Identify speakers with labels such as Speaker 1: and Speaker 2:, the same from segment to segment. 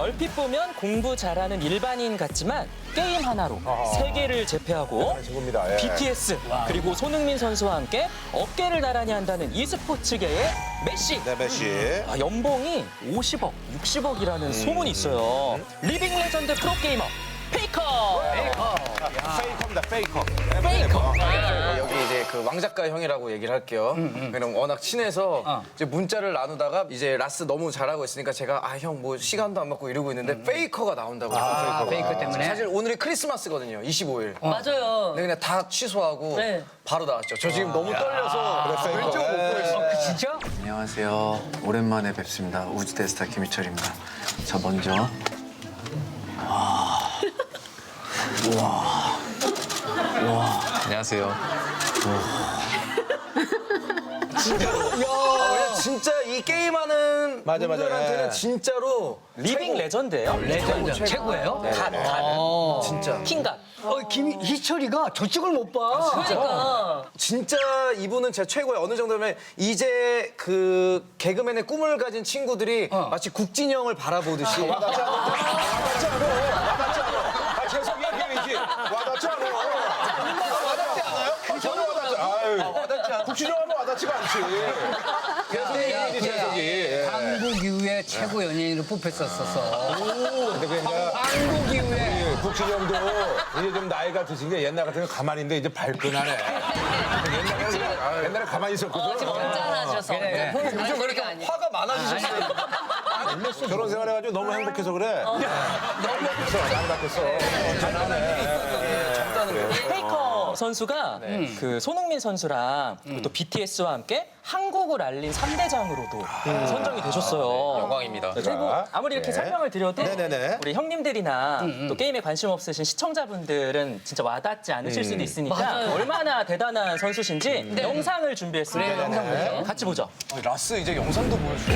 Speaker 1: 얼핏 보면 공부 잘하는 일반인 같지만 게임 하나로 세계를 제패하고
Speaker 2: 최고입니다. 예.
Speaker 1: BTS 그리고 손흥민 선수와 함께 어깨를 나란히 한다는 e스포츠계의 메시.
Speaker 2: 네, 메시.
Speaker 1: 연봉이 50억, 60억이라는 소문이 있어요. 리빙 레전드 프로게이머 페이커.
Speaker 2: 페이커입니다, 페이커.
Speaker 1: 페이커.
Speaker 3: 여기 이제 그 왕작가 형이라고 얘기를 할게요. 그럼 워낙 친해서 이제 문자를 나누다가 이제 라스 너무 잘하고 있으니까 제가 아 형 뭐 시간도 안 맞고 이러고 있는데 페이커가 나온다고 해서
Speaker 4: 페이커 때문에?
Speaker 3: 사실 오늘이 크리스마스거든요. 25일.
Speaker 5: 맞아요.
Speaker 3: 근데 그냥 다 취소하고
Speaker 5: 네.
Speaker 3: 바로 나왔죠. 저 지금 너무 떨려서 왼쪽 못 보겠어요.
Speaker 4: 진짜?
Speaker 6: 안녕하세요. 오랜만에 뵙습니다. 우주대스타 김희철입니다. 자, 먼저. 안녕하세요.
Speaker 3: 진짜 이 게임하는
Speaker 2: 맞아.
Speaker 3: 분들한테는
Speaker 2: 예.
Speaker 3: 진짜로
Speaker 1: 리빙 레전드예요.
Speaker 4: 레전드. 최고예요?
Speaker 3: 진짜
Speaker 1: 킹갓.
Speaker 4: 김희철이가 저쪽을 못 봐.
Speaker 5: 그러니까.
Speaker 3: 진짜 이분은 제 최고예요. 어느 정도면 이제 그 개그맨의 꿈을 가진 친구들이 마치 국진형을 바라보듯이
Speaker 2: 와닿지 않아. 와닿지 않아. 아, 재석이야, 걔이지. 와닿지 않아. 와닿지 않아요? 전혀 와닿지 않아. 아유, 국진영하면 와닿지가 않지. 재석이지, 재석이. 예.
Speaker 4: 한국 이후에 최고 연예인으로 뽑혔었어서.
Speaker 2: 근데 그러니까
Speaker 4: 한국 이후에.
Speaker 2: 국진영도 이제 좀 나이가 드신 게 옛날 같으면 가만히 있는데 이제 발끈하네. 옛날에 가만히 있었거든.
Speaker 5: 지금 잔잔하셔서.
Speaker 4: 그래.
Speaker 5: 요즘 그렇게 아니에요.
Speaker 3: 화가 많아지셨어요.
Speaker 2: 결혼 생활해가지고 너무 행복해서 그래. 너무 행복했어. 많이 바뀌었어. 잘하네.
Speaker 1: 페이커 선수가 그 손흥민 선수랑 또 BTS와 함께 한국을 알린 3대장으로도 선정이 되셨어요.
Speaker 3: 영광입니다.
Speaker 1: 그리고 아무리 이렇게
Speaker 2: 네.
Speaker 1: 설명을 드려도
Speaker 2: 네네네.
Speaker 1: 우리 형님들이나 또 게임에 관심 없으신 시청자분들은 진짜 와닿지 않으실 수도 있으니까
Speaker 5: 맞아요.
Speaker 1: 얼마나 대단한 선수신지 영상을 준비했습니다.
Speaker 2: 네.
Speaker 1: 같이 보죠.
Speaker 3: 라스 이제 영상도 보여주고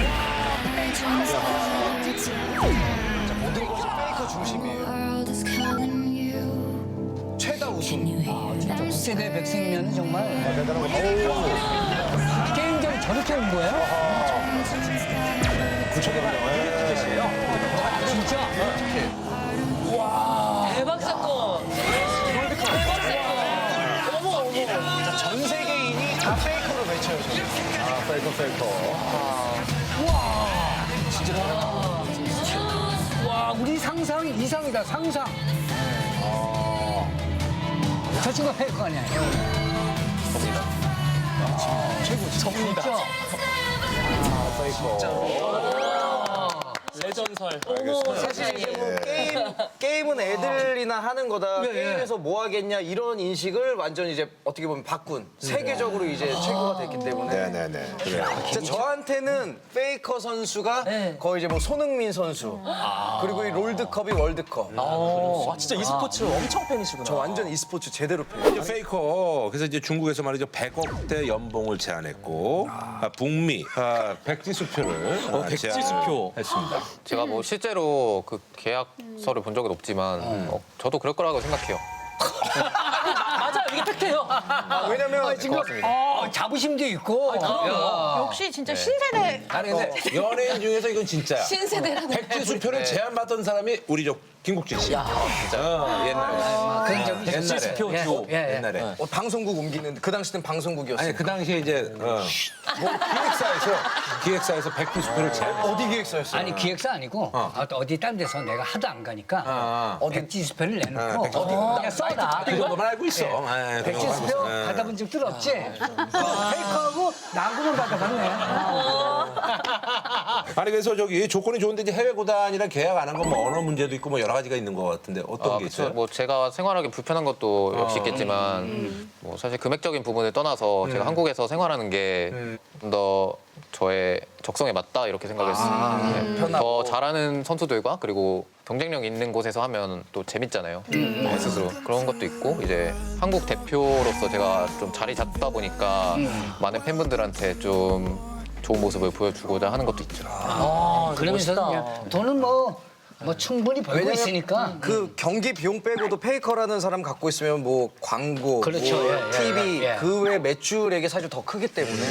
Speaker 3: 모든 것이 페이커 중심이에요. 최다 우승.
Speaker 4: 세대 백승이면 정말
Speaker 2: 대단한 거.
Speaker 4: 게임장이 저렇게 온 거예요? 진짜?
Speaker 5: 대박 사건. 대박 사건. 어머, 어머.
Speaker 3: 전 세계인이 다 페이커로 외쳐요. 저는.
Speaker 2: 페이커.
Speaker 4: 와, 우리 상상 이상이다, 상상. 저 친구가 페이커 아니야?
Speaker 1: 접니다.
Speaker 4: 진짜?
Speaker 1: 레전설.
Speaker 3: 사실 이제 뭐 게임은 애들이나 하는 거다. 게임에서 뭐 하겠냐 이런 인식을 완전 이제 어떻게 보면 바꾼 세계적으로 이제 최고가 됐기 때문에
Speaker 2: 네네네. 그래.
Speaker 3: 진짜 저한테는 페이커 선수가 거의 이제 뭐 손흥민 선수 그리고 이 롤드컵이 월드컵.
Speaker 1: 진짜 e스포츠 엄청 팬이시구나.
Speaker 3: 저 완전 e스포츠 제대로 팬.
Speaker 2: 이제 페이커 그래서 이제 중국에서 말이죠 100억대 연봉을 제안했고 북미 백지수표를
Speaker 1: 백지수표.
Speaker 2: 했습니다.
Speaker 7: 제가 뭐 실제로 그 계약서를 본 적은 없지만 저도 그럴 거라고 생각해요.
Speaker 1: 맞아요. 이게 팩트예요.
Speaker 3: 왜냐면
Speaker 4: 자부심도 있고.
Speaker 5: 역시 진짜 신세대.
Speaker 2: 아니 근데 연예인 중에서 이건 진짜야.
Speaker 5: 신세대라는.
Speaker 2: 백지수표를 제안받은 사람이 우리 저 김국진 씨. 진짜. 옛날에.
Speaker 4: 그런 점이 있어요.
Speaker 1: 백지수표 듀오.
Speaker 2: 옛날에.
Speaker 3: 방송국 옮기는 그 당시는 방송국이었어요.
Speaker 2: 아니 그 당시에 이제 뭐 기획사에서 백지수표를 제안했어.
Speaker 3: 어디 기획사였어요?
Speaker 4: 아니 기획사 아니고 어디 딴 데서 내가 하도 안 가니까 백지수표를 내놓고 그냥 써라.
Speaker 2: 그 정도만 알고 있어. 예, 그 정도만 알고
Speaker 4: 백지수표
Speaker 2: 있어.
Speaker 4: 받아본 적 들었지? 페이커하고 나하고만 받아봤네.
Speaker 2: 아니 그래서 저기 조건이 좋은데 이제 해외 구단이랑 계약 안 한 건 뭐 언어 문제도 있고 뭐 여러 가지가 있는 것 같은데 어떤 게
Speaker 7: 그쵸.
Speaker 2: 있어요?
Speaker 7: 뭐 제가 생활하기 불편한 것도 역시 있겠지만 뭐 사실 금액적인 부분을 떠나서 제가 한국에서 생활하는 게 좀 더 저의 적성에 맞다 이렇게 생각했어요. 네. 더 잘하는 선수들과 그리고 경쟁력 있는 곳에서 하면 또 재밌잖아요. 스스로 그런 것도 있고 이제 한국 대표로서 제가 좀 자리 잡다 보니까 많은 팬분들한테 좀 좋은 모습을 보여주고자 하는 것도 있죠.
Speaker 4: 그러면서 그냥 돈은 뭐 충분히 벌고 있으니까.
Speaker 3: 그 경기 비용 빼고도 페이커라는 사람 갖고 있으면 뭐 광고,
Speaker 4: 그렇죠.
Speaker 3: 뭐
Speaker 4: 예, 예,
Speaker 3: TV
Speaker 4: 예.
Speaker 3: 그 외 매출액이 사실 더 크기 때문에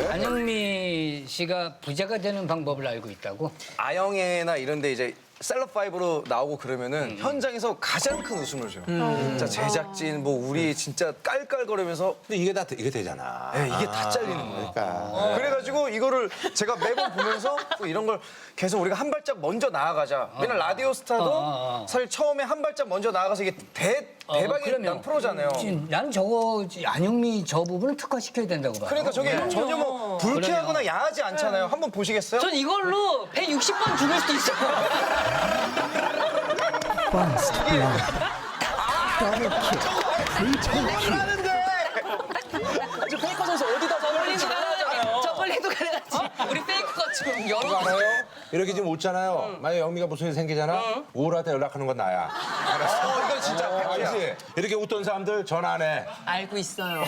Speaker 4: 안영미 영미 씨가 부자가 되는 방법을 알고 있다고?
Speaker 3: 아영애나 이런데 이제 셀럽5로 나오고 그러면은 현장에서 가장 큰 웃음을 줘요. 진짜 제작진 뭐 우리 진짜 깔깔거리면서
Speaker 2: 근데 이게 다 이게 되잖아.
Speaker 3: 네, 이게 다 잘리는 거예요.
Speaker 2: 그러니까.
Speaker 3: 그래가지고 이거를 제가 매번 보면서 또 이런 걸 계속 우리가 한 발짝 먼저 나아가자. 맨날 라디오 스타도 사실 처음에 한 발짝 먼저 나아가서 이게 대박이 난 프로잖아요.
Speaker 4: 나는 저거 안영미 저 부분을 특화시켜야 된다고 봐.
Speaker 3: 그러니까 저게 전혀 뭐 불쾌하거나 야하지 않잖아요. 한번 보시겠어요?
Speaker 5: 전 이걸로 160번 죽을 수도 있어요.
Speaker 1: 저 페이커 선수 어디다 저널리지 않아요.
Speaker 5: 저걸리도 그래야지. 우리 페이커가 지금 여러 번.
Speaker 2: 알아요? 이렇게 지금 웃잖아요. 만약에 영미가 무슨 일 생기잖아? 우울한테 연락하는 건 나야. 알았어.
Speaker 3: 이건 진짜 팩트야.
Speaker 2: 알지? 이렇게 웃던 사람들 전화 안 해.
Speaker 5: 알고 있어요.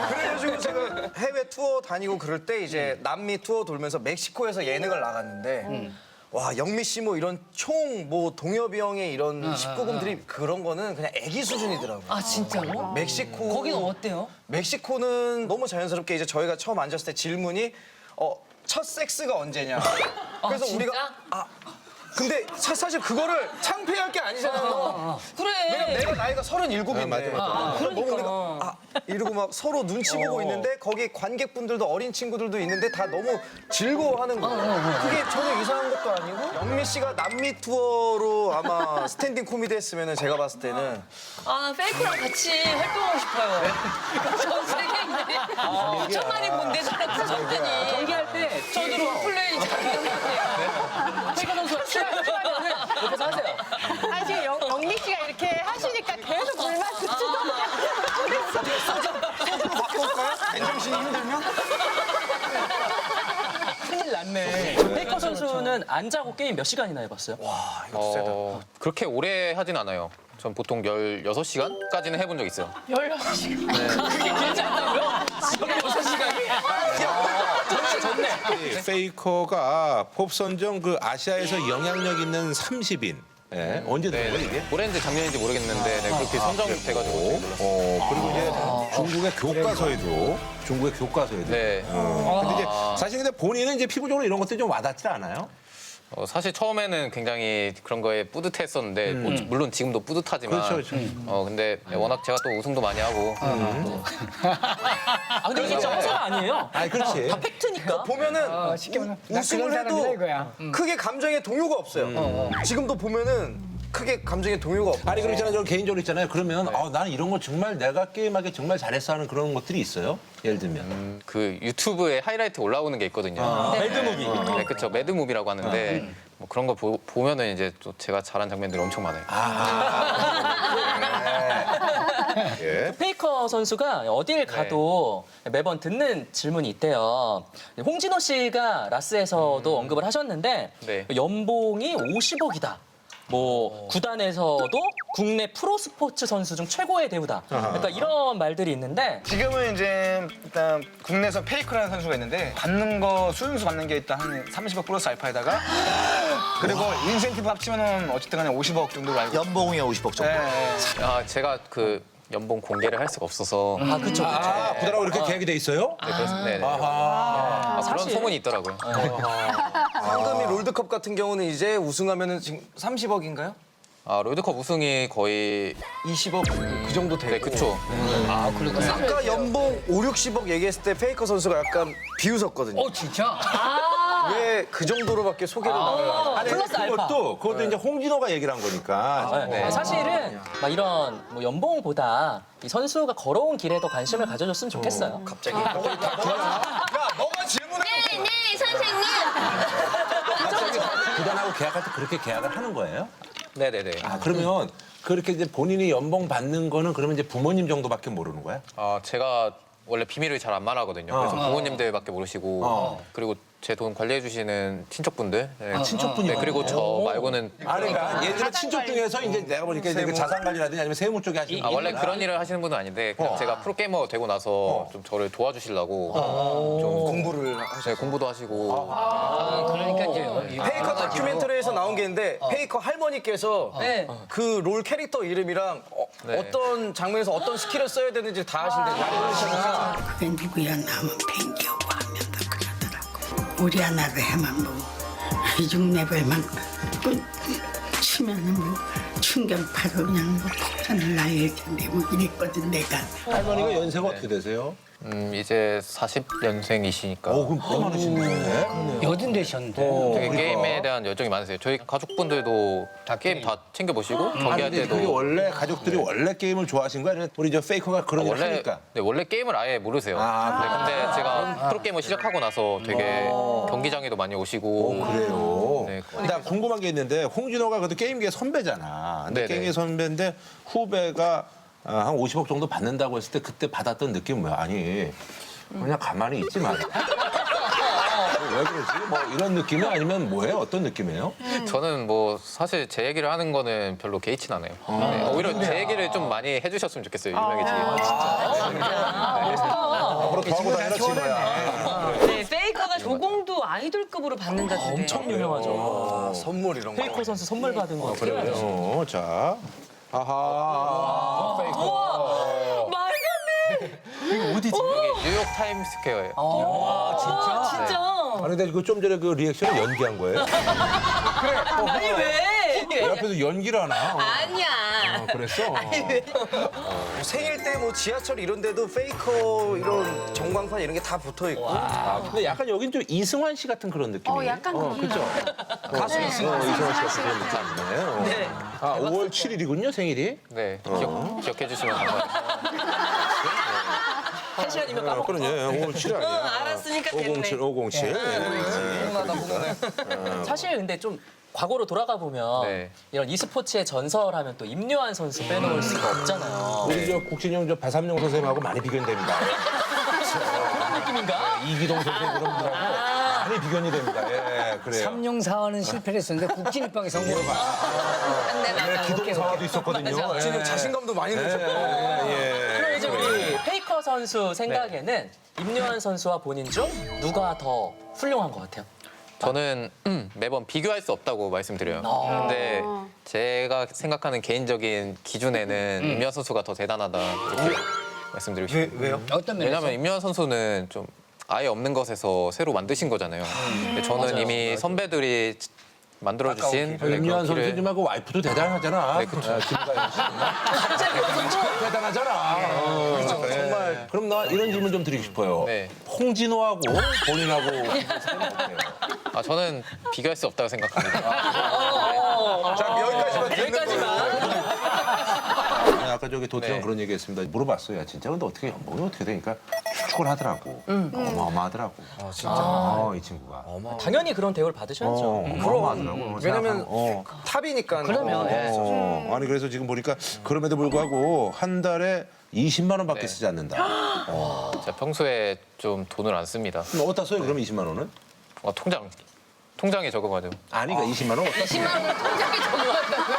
Speaker 3: 그래가지고 제가 해외 투어 다니고 그럴 때 이제 남미 투어 돌면서 멕시코에서 예능을 나갔는데 와 영미 씨 뭐 이런 총 뭐 동엽이 형의 이런 19금들이 그런 거는 그냥 애기 수준이더라고요.
Speaker 5: 아 진짜로?
Speaker 3: 멕시코
Speaker 5: 거기는 어때요?
Speaker 3: 멕시코는 너무 자연스럽게 이제 저희가 처음 앉았을 때 질문이 첫 섹스가 언제냐. 그래서
Speaker 5: 진짜?
Speaker 3: 우리가 근데 사실 그거를 창피할 게 아니잖아요. 왜냐면
Speaker 5: 그래.
Speaker 3: 내가 나이가 37인데
Speaker 2: 맞아.
Speaker 3: 너무 우리가 이러고 막 서로 눈치 보고 있는데 거기 관객분들도 어린 친구들도 있는데 다 너무 즐거워하는 거예요. 그게 전혀 이상한 것도 아니고 영미 씨가 남미 투어로 아마 스탠딩 코미디 했으면 제가 봤을 때는
Speaker 5: 아 페이커랑 같이 활동하고 싶어요. 전 세계인들이 5천만이 뭔데 저랑 구성되니.
Speaker 1: 경기할 때
Speaker 5: 저도 롤플레이 잘하는 것 같아요.
Speaker 1: 페이커 선수가 싫어하면은 옆에서 하세요.
Speaker 8: 아 지금 영미 씨가 이렇게 하시니까 계속 불만 듣지도
Speaker 3: 맨정신이 힘들면
Speaker 1: 큰일 났네. 페이커 선수는 안 자고 게임 몇 시간이나 해봤어요?
Speaker 7: 그렇게 오래 하진 않아요. 전 보통 16시간까지는 해본 적 있어요.
Speaker 5: 16시간. 그게 길지 않다고요? 16시간이?
Speaker 2: 이 페이커가 법 선정 그 아시아에서 영향력 있는 30인. 예, 언제 된 거야 이게?
Speaker 7: 올해인지 작년인지 모르겠는데 네, 그렇게 선정돼가지고.
Speaker 2: 그리고 이제 중국의 교과서에도.
Speaker 7: 네.
Speaker 2: 근데 이제 사실 근데 본인은 이제 피부적으로 이런 것들이 좀 와닿지 않아요?
Speaker 7: 사실 처음에는 굉장히 그런 거에 뿌듯했었는데 뭐 물론 지금도 뿌듯하지만
Speaker 2: 그렇죠, 그렇죠.
Speaker 7: 근데 워낙 제가 또 우승도 많이 하고
Speaker 1: 아 근데 이게 정서가 아니에요.
Speaker 2: 아, 그렇지.
Speaker 1: 다 팩트니까.
Speaker 3: 보면은
Speaker 4: 쉽게 말하면
Speaker 3: 우승을 해도
Speaker 4: 이거야.
Speaker 3: 크게 감정의 동요가 없어요. 지금도 보면은 크게 감정의 동요가 없어요.
Speaker 2: 아니, 그럼 있잖아요. 저 개인적으로 있잖아요. 그러면 나는 이런 거 정말 내가 게임하기 정말 잘했어 하는 그런 것들이 있어요? 예를 들면.
Speaker 7: 그 유튜브에 하이라이트 올라오는 게 있거든요.
Speaker 1: 매드무비.
Speaker 7: 네, 그렇죠. 매드무비라고 하는데 뭐 그런 거 보면은 이제 또 제가 잘한 장면들이 엄청 많아요.
Speaker 2: 예.
Speaker 1: 페이커 선수가 어딜 가도 매번 듣는 질문이 있대요. 홍진호 씨가 라스에서도 언급을 하셨는데
Speaker 7: 네.
Speaker 1: 연봉이 50억이다. 뭐 구단에서도 국내 프로 스포츠 선수 중 최고의 대우다. 그러니까 이런 말들이 있는데
Speaker 9: 지금은 이제 일단 국내에서 페이커라는 선수가 있는데 받는 거 수준수 받는 게 일단 한 30억 플러스 알파에다가 그리고 인센티브 합치면은 어쨌든 간에 50억 정도로 알고
Speaker 3: 연봉이 50억 정도.
Speaker 7: 제가 그 연봉 공개를 할 수가 없어서
Speaker 1: 아 그쵸 그쵸.
Speaker 2: 구단하고 이렇게 계약이 돼 있어요?
Speaker 7: 네, 그래서 네, 네. 그런
Speaker 1: 사실-
Speaker 7: 소문이 있더라고요.
Speaker 3: 상금이 롤드컵 같은 경우는 이제 우승하면은 지금 30억인가요?
Speaker 7: 롤드컵 우승이 거의
Speaker 3: 20억 그 정도 되고.
Speaker 7: 네, 그쵸.
Speaker 3: 아까 연봉 5, 60억 얘기했을 때 페이커 선수가 약간 비웃었거든요.
Speaker 4: 진짜?
Speaker 3: 왜 그 정도로밖에 소개를 나를 안
Speaker 2: 아니,
Speaker 1: 플러스 알파.
Speaker 2: 그것도 이제 홍진호가 얘기를 한 거니까.
Speaker 1: 네. 사실은 막 이런 뭐 연봉보다 이 선수가 걸어온 길에 더 관심을 가져줬으면 좋겠어요.
Speaker 3: 갑자기.
Speaker 9: 야 너가 질문해.
Speaker 5: 네 선생님.
Speaker 2: 구단하고 계약할 때 그렇게 계약을 하는 거예요?
Speaker 7: 네네네.
Speaker 2: 그러면 그렇게 이제 본인이 연봉 받는 거는 그러면 이제 부모님 정도밖에 모르는 거야?
Speaker 7: 제가 원래 비밀을 잘 안 말하거든요. 그래서 부모님들밖에 모르시고 그리고 제 돈 관리해 주시는 친척분들. 네.
Speaker 2: 친척분이
Speaker 7: 네, 그리고 저 말고는
Speaker 2: 그러니까 예전에 친척 중에서 이제 내가 보니까 이제 그 자산 관리라든지 아니면 세무 쪽에 하시는
Speaker 7: 원래 그런 일을 하시는 분은 아닌데 그냥 제가 프로게이머 되고 나서 좀 저를 도와주시려고 좀
Speaker 3: 공부를 하셔.
Speaker 7: 네, 공부도 하시고
Speaker 4: 그러니까 이제
Speaker 3: 페이커 다큐멘터리에서 나온 게 있는데 페이커 할머니께서
Speaker 5: 네.
Speaker 3: 그 롤 캐릭터 이름이랑
Speaker 7: 네.
Speaker 3: 어떤 장면에서 어떤 스킬을 써야 되는지 다 아신대요.
Speaker 10: 그게 누구야 나면 팽겨고 하면서 그러더라고. 우리 하나를 해만 보고 6레벨만 치면은 뭐 충격파로 그냥 뭐 폭탄을 날릴 텐데 뭐 이랬거든 내가.
Speaker 2: 할머니가 연세가 어떻게 되세요?
Speaker 7: 이제 40년생이시니까
Speaker 2: 그럼 꽤 많으시네.
Speaker 4: 여든 되셨는데.
Speaker 7: 되게 게임에 대한 열정이 많으세요. 저희 가족분들도 다 게임 다 챙겨보시고 경기할
Speaker 2: 근데 그게
Speaker 7: 때도
Speaker 2: 원래 가족들이 원래 게임을 좋아하신 거야? 아니면 우리 저 페이커가 그런 일
Speaker 7: 원래
Speaker 2: 하니까?
Speaker 7: 원래 게임을 아예 모르세요.
Speaker 2: 아,
Speaker 7: 네, 근데 제가 프로게임을 시작하고 나서 되게 경기장에도 많이 오시고
Speaker 2: 그래요?
Speaker 7: 네.
Speaker 2: 나 궁금한 게 있는데 홍진호가 그래도 게임계 선배잖아. 근데
Speaker 7: 네네.
Speaker 2: 게임계 선배인데 후배가 한 50억 정도 받는다고 했을 때 그때 받았던 느낌은 뭐야? 아니 그냥 가만히 있지 마. 왜 그러지? 뭐 이런 느낌이 아니면 뭐예요? 어떤 느낌이에요?
Speaker 7: 저는 뭐 사실 제 얘기를 하는 거는 별로 개의치 않아요. 네, 오히려 제 얘기를 좀 많이 해주셨으면 좋겠어요. 유명해지게.
Speaker 2: 앞으로 더 하고 다니라 친구야.
Speaker 5: 네, 페이커가 조공도 아이돌급으로 받는다던데.
Speaker 1: 엄청 유명하죠.
Speaker 3: 선물 이런 거.
Speaker 1: 페이커 선수 선물 받은 거 어떻게 알죠?
Speaker 2: 자. 아하.
Speaker 5: 말도 안 돼.
Speaker 1: 어디지?
Speaker 7: 여기 뉴욕 타임스 스퀘어예요.
Speaker 5: 진짜.
Speaker 2: 아니 근데 좀 전에 그 리액션을 연기한 거예요?
Speaker 5: 아니 왜?
Speaker 2: 내 앞에서 연기를 하나?
Speaker 5: 아니야.
Speaker 2: 그랬어?
Speaker 3: 생일 때 뭐 지하철 이런 데도 페이커 이런 전광판 이런 게 다 붙어 있고.
Speaker 2: 근데 약간 여긴 좀 이승환 씨 같은 그런 느낌이에요.
Speaker 8: 약간
Speaker 2: 그렇죠? 가수 이승환 씨 같은 그런 느낌이네요.
Speaker 5: 네.
Speaker 2: 5월 7일이군요, 생일이.
Speaker 7: 네, 기억해 주시면 감사하겠습니다.
Speaker 1: 한 시간이면 까먹고.
Speaker 2: 그러네. 5월 7일 아니야.
Speaker 5: 알았으니까 됐네.
Speaker 2: 507, 507.
Speaker 1: 사실 근데 좀 과거로 돌아가 보면
Speaker 7: 네.
Speaker 1: 이런 e스포츠의 전설하면 또 임요한 선수 빼놓을 수가 없잖아요.
Speaker 2: 우리 저 국진영 저 배삼룡 선생님하고 많이 비견됩니다.
Speaker 1: 그런 느낌인가?
Speaker 2: 이기동 선생 그런 분들하고 많이 비견이 됩니다. 예, 그래요.
Speaker 4: 삼룡사화는 실패를 했었는데 국진입방에 성공을
Speaker 2: 기동 사화도 있었거든요. 예.
Speaker 3: 지금 자신감도 많이 내셨고.
Speaker 1: 그럼 이제 우리 페이커 선수 생각에는 임요한 선수와 본인 중 누가 더 훌륭한 것 같아요?
Speaker 7: 저는 매번 비교할 수 없다고 말씀드려요. 근데 제가 생각하는 개인적인 기준에는 임요한 선수가 더 대단하다 이렇게 말씀드리고 싶어요.
Speaker 3: 왜요?
Speaker 4: 어떤 면에서?
Speaker 7: 왜냐하면 임요한 선수는 좀 아예 없는 것에서 새로 만드신 거잖아요. 근데 저는 이미 선배들이 만들어주신 네,
Speaker 2: 임요한
Speaker 7: 그런 길을
Speaker 2: 선수님하고 와이프도 대단하잖아.
Speaker 7: 네, 그쵸.
Speaker 2: 김가연 씨. 대단하잖아. 그렇죠. 정말. 그럼 나 이런 질문 좀 드리고 싶어요.
Speaker 7: 네.
Speaker 2: 홍진호하고 본인하고 차이는 어때요?
Speaker 7: 저는 비교할 수 없다고 생각합니다.
Speaker 3: 자, 여기까지만.
Speaker 2: 아니, 아까 저기 도태형
Speaker 7: 네.
Speaker 2: 그런 얘기했습니다. 물어봤어요. 야, 진짜 근데 어떻게 연봉이 어떻게 되니까 추측을 하더라고. 어마어마하더라고. 진짜. 이 친구가.
Speaker 1: 당연히 그런 대우를 받으셔야죠.
Speaker 2: 어마어마하더라고.
Speaker 3: 왜냐면 탑이니까.
Speaker 4: 그러면
Speaker 2: 아니 그래서 지금 보니까 그럼에도 불구하고 한 달에 20만 원밖에
Speaker 7: 네.
Speaker 2: 쓰지 않는다.
Speaker 7: 제가 평소에 좀 돈을 안 씁니다.
Speaker 2: 그럼 어디다 써요? 그럼 20만 원은?
Speaker 7: 통장에 적어가지고.
Speaker 2: 아니 그러니까 20만 원 어디다
Speaker 5: 10만 원을 통장에 적어놨다고요?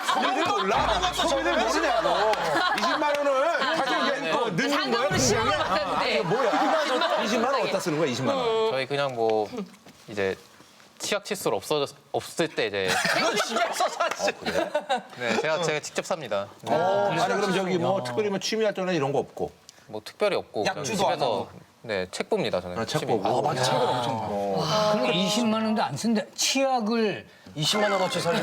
Speaker 2: 소비를 몰라. 소비를 모르냐고. 20만 원을 가지고 넣는 거야?
Speaker 5: 상금으로 시험을 봤다는데.
Speaker 2: 뭐야? 20만 원 어디다 쓰는 거야? 20만 원.
Speaker 7: 저희 그냥 뭐 이제 치약 칫솔 없을 때 이제
Speaker 3: 그건 집에서 사지.
Speaker 7: 네, 제가 직접 삽니다. 네.
Speaker 2: 아니 그럼 저기 뭐 특별히 뭐 취미 활동이나 이런 거 없고.
Speaker 7: 뭐 특별히 없고 그냥
Speaker 3: 약주도 안
Speaker 7: 집에서 네, 책 봅니다 저는.
Speaker 2: 책
Speaker 7: 취미.
Speaker 2: 보고.
Speaker 3: 맞아, 책을 엄청 봐.
Speaker 4: 그러니까 20만 원도 안 쓴다. 치약을
Speaker 3: 20만 원어치 살면.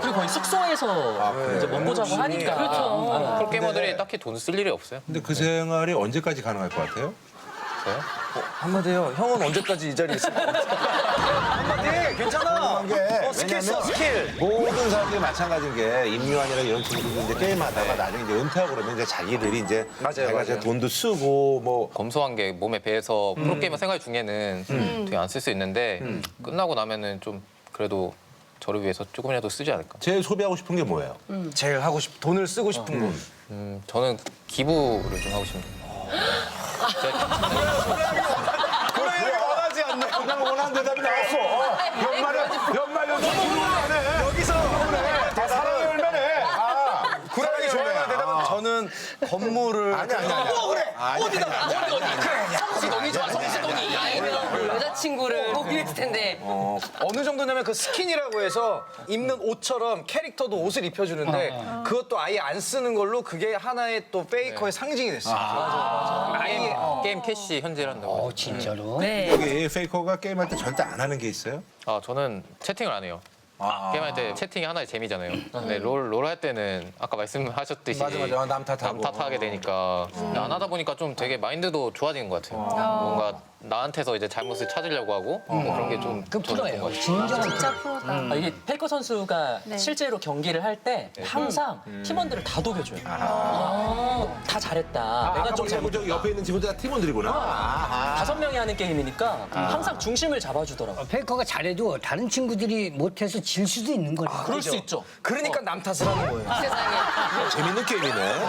Speaker 1: 그리고 거의 숙소에서 이제 먹고 자고 하니까.
Speaker 5: 그렇죠.
Speaker 7: 프로게이머들이 딱히 돈 쓸 일이 없어요.
Speaker 2: 근데 그 생활이 언제까지 가능할 것 같아요?
Speaker 7: 저요?
Speaker 3: 한마디요. 형은 언제까지 이 자리에 있을 거야? 한마디. 괜찮아. 스킬 써, 스킬.
Speaker 2: 모든 사람들이 마찬가지인 게 임요한이나 이런 친구들이 이제 게임하다가 나중에 이제 은퇴하고 그러면 이제 자기들이 이제 자기가 이제 돈도 쓰고 뭐
Speaker 7: 검소한 게 몸에 배해서 프로게이머 생활 중에는 되게 안 쓸 수 있는데 끝나고 나면은 좀 그래도 저를 위해서 조금이라도 쓰지 않을까.
Speaker 2: 제일 소비하고 싶은 게 뭐예요?
Speaker 3: 제일 하고 싶, 돈을 쓰고 싶은 거.
Speaker 7: 저는 기부를 좀 하고 싶네요.
Speaker 2: 그래 원하지 않네. 그냥 원하는 대답이 나왔어. 연말에 여기서 다 사랑의 열매네. 구라기 좋네.
Speaker 3: 저는 건물을.
Speaker 2: 아니.
Speaker 5: 성수동이 좋아, 성수동이. 친구를 이랬을 텐데.
Speaker 3: 어느 정도냐면 그 스킨이라고 해서 입는 옷처럼 캐릭터도 옷을 입혀주는데 그것도 아예 안 쓰는 걸로 그게 하나의 또 페이커의 상징이 됐어요.
Speaker 7: 게임 캐시 현질 한다고.
Speaker 4: 진짜로?
Speaker 5: 네.
Speaker 2: 여기 페이커가 게임할 때 절대 안 하는 게 있어요?
Speaker 7: 아 저는 채팅을 안 해요. 게임할 때 채팅이 하나의 재미잖아요. 근데 롤 할 때는 아까 말씀하셨듯이
Speaker 2: 맞아. 남 탓하고.
Speaker 7: 탓하게 되니까 안 하다 보니까 좀 되게 마인드도 좋아지는 것 같아요. 뭔가 나한테서 이제 잘못을 찾으려고 하고 뭐 그런 게 좀
Speaker 4: 그 프로예요. 진정한
Speaker 5: 진짜 프로다.
Speaker 1: 이게 페이커 선수가 실제로 경기를 할 때 항상 팀원들을 다 독여줘요. 다 잘했다. 내가 좀 잘못.
Speaker 2: 저 옆에 있는 친구들 다 팀원들이구나.
Speaker 1: 5명이 하는 게임이니까 항상 중심을 잡아주더라고.
Speaker 4: 페이커가 잘해도 다른 친구들이 못해서 질 수도 있는 거예요.
Speaker 1: 그럴 수 있죠.
Speaker 3: 그러니까 남 탓을 하는 거예요.
Speaker 5: 세상에.
Speaker 2: 재밌는 게임이네.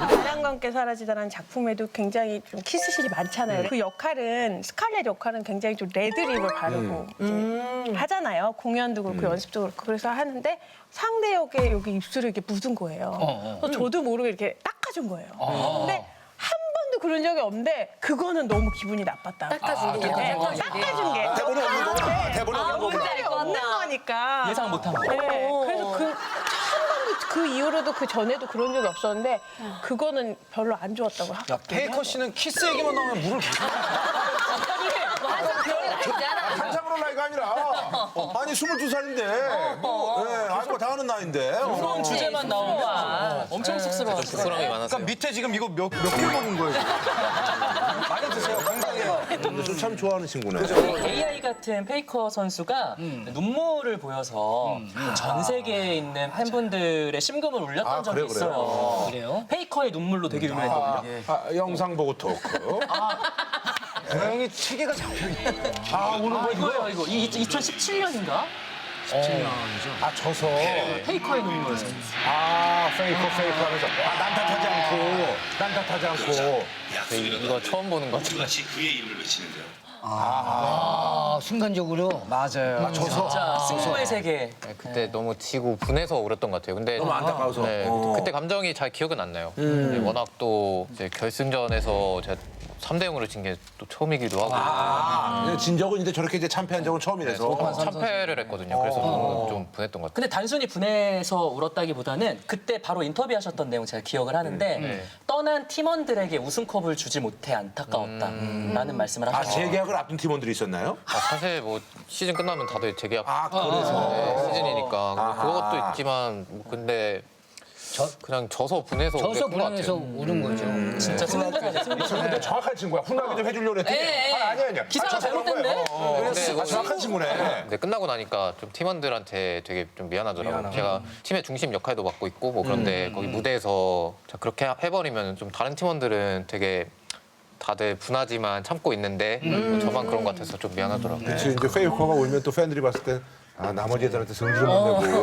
Speaker 8: 사랑과 함께 사라지다라는 작품에도 굉장히 좀 키스실이 많잖아요. 그 역할은 스칼렛 역할은 굉장히 좀 레드립을 바르고 이제 하잖아요. 공연도 그렇고 연습도 그렇고 그래서 하는데 상대 역에 여기 입술에 이렇게 묻은 거예요. 그래서 저도 모르게 이렇게 닦아준 거예요. 근데 한 번도 그런 적이 없는데 그거는 너무 기분이 나빴다.
Speaker 5: 닦아준 게
Speaker 8: 네,
Speaker 5: 거지.
Speaker 8: 닦아준 게.
Speaker 2: 대본에 없는 거구나. 대본에 없는
Speaker 8: 뭔지
Speaker 2: 거구나.
Speaker 8: 알것 없는 거니까.
Speaker 1: 예상 못한 거.
Speaker 8: 네, 그래서 한 번도 그 이후로도 그 전에도 그런 적이 없었는데 그거는 별로 안 좋았다고
Speaker 3: 야, 페이커 씨는 키스 얘기만 나오면 물을 계속
Speaker 5: 맞아, 그런 거 있잖아.
Speaker 2: 한참 그런 나이가 아니라. 아니 22살인데. 뭐, 알고 다 하는 나이인데.
Speaker 1: 그런 주제만 나오면 엄청 쑥스러워.
Speaker 7: 쑥스러움이 많았어요.
Speaker 3: 그러니까 밑에 지금 이거 몇 개 먹은 거예요? 많이 드세요. 건강해요.
Speaker 2: 참 좋아하는 친구네.
Speaker 1: AI 같은 페이커 선수가 눈물을 보여서 전 세계에 있는 팬분들의 심금을 울렸던 적이
Speaker 2: 그래요?
Speaker 1: 있어요.
Speaker 4: 그래요?
Speaker 1: 페이커의 눈물로 되게 유명했거든요.
Speaker 2: 영상 보고 토크.
Speaker 3: 형이 체계가 잡혀있네.
Speaker 2: 오늘 뭐
Speaker 1: 이거요, 이거. 2017년인가?
Speaker 2: 져서.
Speaker 1: 페이커의 눈물.
Speaker 2: 페이커 하면서. 남 탓하지 않고.
Speaker 7: 이거 처음 보는 것 같아요.
Speaker 4: 순간적으로.
Speaker 3: 맞아요.
Speaker 1: 진짜 승부의 세계.
Speaker 7: 네, 그때 너무 지고 분해서 울었던 것 같아요. 근데
Speaker 2: 너무 안타까워서.
Speaker 7: 네, 그때 감정이 잘 기억은 안 나요. 이제 워낙 또 이제 결승전에서 제가 3대 0으로 진 게 또 처음이기도 하고
Speaker 2: 진 적은 이제 저렇게 이제 참패한 적은 처음이라서.
Speaker 7: 참패를 했거든요. 그래서 너무 좀 분했던 것 같아요.
Speaker 1: 근데 단순히 분해서 울었다기보다는 그때 바로 인터뷰하셨던 내용 제가 기억을 하는데 떠난 팀원들에게 우승컵을 주지 못해 안타까웠다라는 말씀을 하셨어요.
Speaker 2: 재계약을 앞둔 팀원들이 있었나요?
Speaker 7: 사실 뭐 시즌 끝나면 다들 재계약
Speaker 2: 그래서.
Speaker 7: 시즌이니까 그것도 있지만 뭐 근데 그냥 져서 분해서
Speaker 4: 져서
Speaker 7: 울었던 것
Speaker 4: 분해서
Speaker 7: 같아요.
Speaker 4: 우는 거죠.
Speaker 1: 진짜
Speaker 2: 근데 정확한 친구야. 훈하게 좀 해주려고 그랬더니. 아니야.
Speaker 1: 기사가 잘못됐네.
Speaker 2: 정확한 친구네.
Speaker 7: 근데 끝나고 나니까 좀 팀원들한테 되게 좀 미안하더라고요. 제가 팀의 중심 역할도 맡고 있고 뭐 그런데 거기 무대에서 자, 그렇게 해버리면 좀 다른 팀원들은 되게 다들 분하지만 참고 있는데 뭐 저만 그런 것 같아서 좀 미안하더라고요.
Speaker 2: 그치, 이제 페이커가 울면 또 팬들이 봤을 때 나머지 애들한테 성질을 못 내고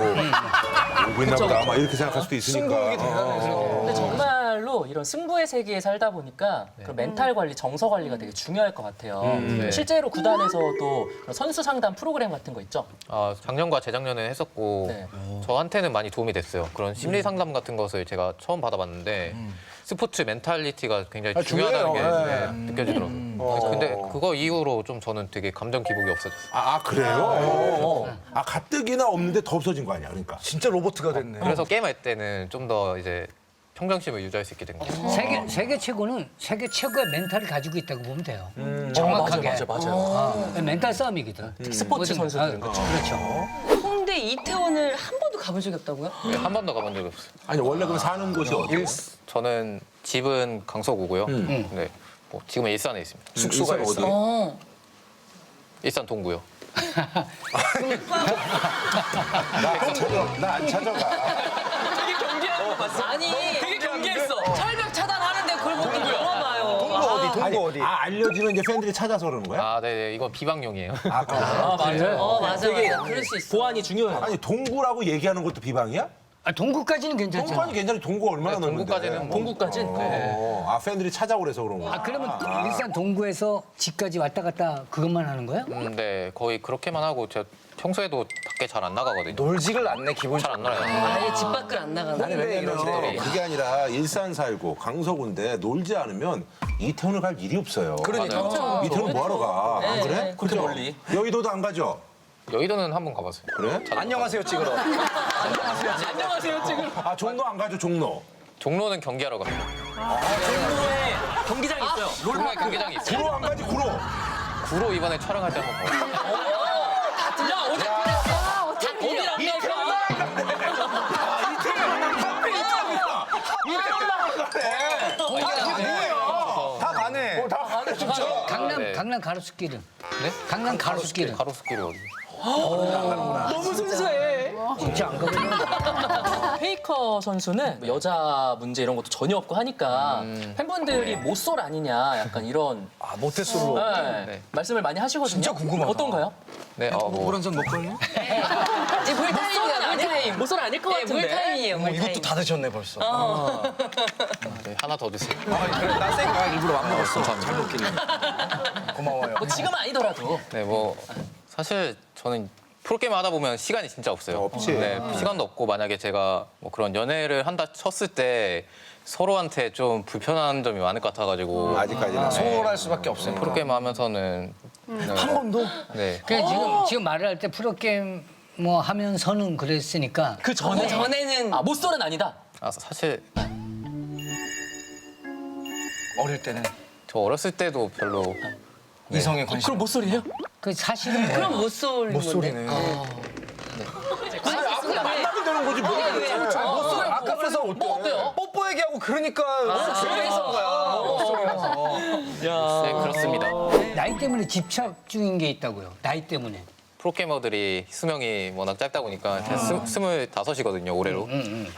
Speaker 2: 울고 있나 보다 아마 이렇게 생각할 수도 있으니까.
Speaker 1: 근데 정말로 이런 승부의 세계에 살다 보니까 그런 멘탈 관리, 정서 관리가 되게 중요할 것 같아요. 실제로 구단에서도 그런 선수 상담 프로그램 같은 거 있죠?
Speaker 7: 작년과 재작년에 했었고
Speaker 1: 네.
Speaker 7: 저한테는 많이 도움이 됐어요. 그런 심리 상담 같은 것을 제가 처음 받아봤는데 스포츠 멘탈리티가 굉장히 중요하다는 게 느껴지더라고요. 근데 그거 이후로 좀 저는 되게 감정 기복이 없어졌어요.
Speaker 2: 그래요? 가뜩이나 없는데 더 없어진 거 아니야, 그러니까.
Speaker 3: 진짜 로봇가 됐네.
Speaker 7: 그래서 게임할 때는 좀 더 이제 평정심을 유지할 수 있게 된 거예요.
Speaker 4: 세계 최고는 세계 최고의 멘탈을 가지고 있다고 보면 돼요. 정확하게.
Speaker 1: 맞아요.
Speaker 4: 멘탈 싸움이거든.
Speaker 1: 스포츠 선수들은
Speaker 4: 그렇죠.
Speaker 5: 홍대 이태원을 한 번도 가본 적이 없다고요?
Speaker 7: 네, 한 번도 가본 적이 없어요.
Speaker 2: 아니, 원래 그럼 사는 곳이 어디야?
Speaker 7: 저는 집은 강서구고요. 네, 뭐 지금은 일산에 있습니다.
Speaker 2: 숙소가 어디?
Speaker 7: 일산 동구요.
Speaker 2: 나 안 찾아가.
Speaker 1: 되게 경계하는 거 봤어?
Speaker 5: 아니,
Speaker 1: 되게 경계했어.
Speaker 5: 철벽 차단하는데 그걸 못 물어봐요.
Speaker 3: 동구 어디?
Speaker 2: 알려지면 이제 팬들이 찾아서 그러는 거야?
Speaker 7: 네네, 이건 비방용이에요.
Speaker 1: 맞아요.
Speaker 5: 맞아.
Speaker 1: 되게
Speaker 5: 그럴 수 있어.
Speaker 1: 보안이 중요해요.
Speaker 2: 아니, 동구라고 얘기하는 것도 비방이야?
Speaker 4: 아, 동구까지는 괜찮잖아.
Speaker 2: 동구까지 괜찮아. 동구 얼마나 넓은데?
Speaker 7: 동구까지는 뭐-
Speaker 1: 동구까지는
Speaker 2: 아 팬들이 찾아오고 그래서 그런 거야.
Speaker 4: 아, 그러면 일산 동구에서 집까지 왔다 갔다 그것만 하는 거야?
Speaker 7: 네, 거의 그렇게만 하고 제가 평소에도 밖에 잘 안 나가거든요.
Speaker 3: 놀지를 않네 기본적으로.
Speaker 7: 잘 안 놀아요.
Speaker 5: 아예 집 밖을 안 나가는.
Speaker 2: 아니 왜냐면 그게 아니라 일산 살고 강서구인데 놀지 않으면 이태원을 갈 일이 없어요.
Speaker 3: 그러니까.
Speaker 2: 이태원 뭐 하러 가? 안 그래?
Speaker 1: 네, 그렇게
Speaker 2: 그죠?
Speaker 1: 멀리.
Speaker 2: 여의도도 안 가죠?
Speaker 7: 여의도는 한 번 가봤어요.
Speaker 2: 그래?
Speaker 3: 안녕하세요 찍으러.
Speaker 1: 안녕하세요 지금.
Speaker 2: 아 종로 안 가죠 종로?
Speaker 7: 종로는 경기하러 갑니다.
Speaker 1: 종로에 경기장이 있어요.
Speaker 7: 롤마 경기장이 있어요.
Speaker 2: 구로 안 가지 구로?
Speaker 7: 구로 이번에 촬영할 때 한번 가요.
Speaker 1: 야 어디 어디랑
Speaker 3: 다 가네.
Speaker 2: 다 가네 진짜.
Speaker 4: 강남 가로수길은?
Speaker 7: 네?
Speaker 4: 강남 가로수길은?
Speaker 7: 가로수길이 어디?
Speaker 1: 너무 순수해.
Speaker 4: 진짜 안 가보면
Speaker 1: 페이커 선수는 여자 문제 이런 것도 전혀 없고 하니까 팬분들이 모쏠 아니냐 약간 이런
Speaker 3: 아 모태솔로.
Speaker 1: 네, 말씀을 많이 하시거든요.
Speaker 3: 진짜 궁금하다.
Speaker 1: 어떤가요?
Speaker 7: 네, 뭐
Speaker 3: 한잔 먹걸요?
Speaker 5: 이제 물타임이야, 물타임.
Speaker 1: 모쏠 아닐 것
Speaker 5: 네,
Speaker 1: 같은데.
Speaker 5: 물타임이에요, 물타임.
Speaker 3: 이것도 다 드셨네 벌써.
Speaker 7: 네, 하나 더 주세요.
Speaker 3: 나 생각 일부러 안 먹었어. 잘 먹길래. 고마워요.
Speaker 1: 뭐 지금은 아니더라도.
Speaker 7: 네, 뭐 사실 저는 프로게임 하다 보면 시간이 진짜 없어요.
Speaker 2: 없지.
Speaker 7: 네, 시간도 없고 만약에 제가 뭐 그런 연애를 한다 쳤을 때 서로한테 좀 불편한 점이 많을 것 같아가지고
Speaker 2: 아직까지는.
Speaker 3: 소홀할 수밖에 없으니까.
Speaker 7: 프로게임 하면서는 한
Speaker 3: 번도?
Speaker 7: 네.
Speaker 4: 그래 지금 말을 할 때 프로게임 뭐 하면서는 그랬으니까
Speaker 1: 그 전에
Speaker 5: 전에는
Speaker 1: 아 모쏠은 아니다.
Speaker 7: 아, 사실
Speaker 3: 어릴 때는
Speaker 7: 저 어렸을 때도 별로
Speaker 3: 이성에 관심.
Speaker 1: 그럼 모쏠이에요?
Speaker 4: 그 사실은 뭐야?
Speaker 5: 그럼 못 쏠린 건데.
Speaker 3: 소리네.
Speaker 2: 만나면 되는 거지 뭐.
Speaker 1: 모쏠
Speaker 3: 아까 그래서
Speaker 1: 뭐 어때요?
Speaker 3: 뽀뽀 얘기하고 그러니까 그래서 거야.
Speaker 7: 네, 그렇습니다.
Speaker 4: 나이 때문에 집착 중인 게 있다고요. 나이 때문에.
Speaker 7: 프로게이머들이 수명이 워낙 짧다 보니까 제가 25이거든요, 올해로.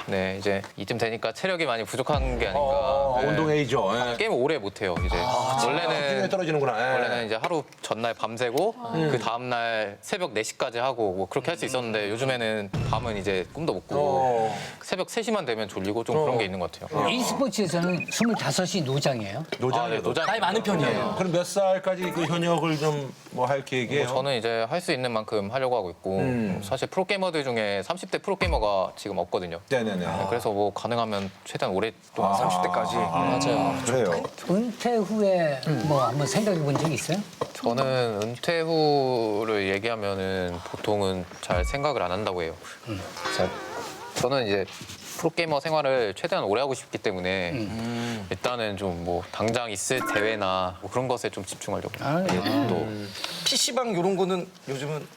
Speaker 7: 네, 이제 이쯤 되니까 체력이 많이 부족한 게 아닌가. 네.
Speaker 2: 운동해이죠. 예.
Speaker 7: 게임을 오래 못 해요, 이제.
Speaker 2: 기능이
Speaker 7: 원래는
Speaker 2: 떨어지는구나. 예.
Speaker 7: 원래는 이제 하루 전날 밤새고 그 다음 날 새벽 4시까지 하고 뭐 그렇게 할 수 있었는데 요즘에는 밤은 이제 꿈도 못 꾸고 새벽 3시만 되면 졸리고 좀 그런 게 있는 것 같아요.
Speaker 4: e스포츠에서는 25이 노장이에요.
Speaker 7: 아, 네, 노장.
Speaker 1: 나이 많은 편이에요.
Speaker 2: 그럼 몇 살까지 그 현역을 좀 뭐 할 계획이에요?
Speaker 7: 저는 이제 할 수 있는 만큼 하려고 하고 있고 사실 프로게이머들 중에 30대 프로게이머가 지금 없거든요.
Speaker 2: 네네네.
Speaker 7: 네, 그래서 뭐 가능하면 최대한 오랫동안
Speaker 3: 30대까지.
Speaker 1: 맞아요.
Speaker 2: 그래요.
Speaker 4: 은퇴 후에 뭐 한번 생각해 본 적 있어요?
Speaker 7: 저는 은퇴 후를 얘기하면은 보통은 잘 생각을 안 한다고 해요. 저는 이제 프로게이머 생활을 최대한 오래 하고 싶기 때문에 일단은 좀 뭐 당장 있을 대회나 뭐 그런 것에 좀 집중하려고. 또
Speaker 3: PC방 이런 거는 요즘은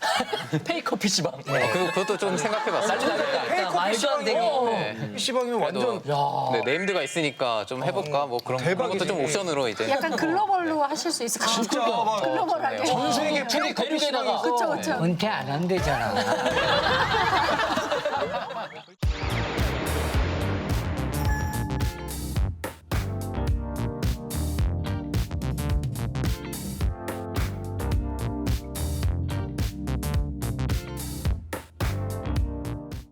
Speaker 1: 페이커 PC방.
Speaker 7: 그것도 좀 생각해봤어요.
Speaker 5: 말도 안 되게.
Speaker 7: 네.
Speaker 3: PC방이면 완전
Speaker 7: 네, 네임드가 있으니까 좀 해볼까 뭐 그런 것도 좀 옵션으로 이제.
Speaker 11: 약간 글로벌로 하실 수 있을 것 같아요.
Speaker 3: 진짜 막
Speaker 11: 글로벌하게.
Speaker 3: 전 세계
Speaker 1: 대륙에다가
Speaker 11: 그쵸, 그쵸.
Speaker 4: 은퇴 안 한대잖아.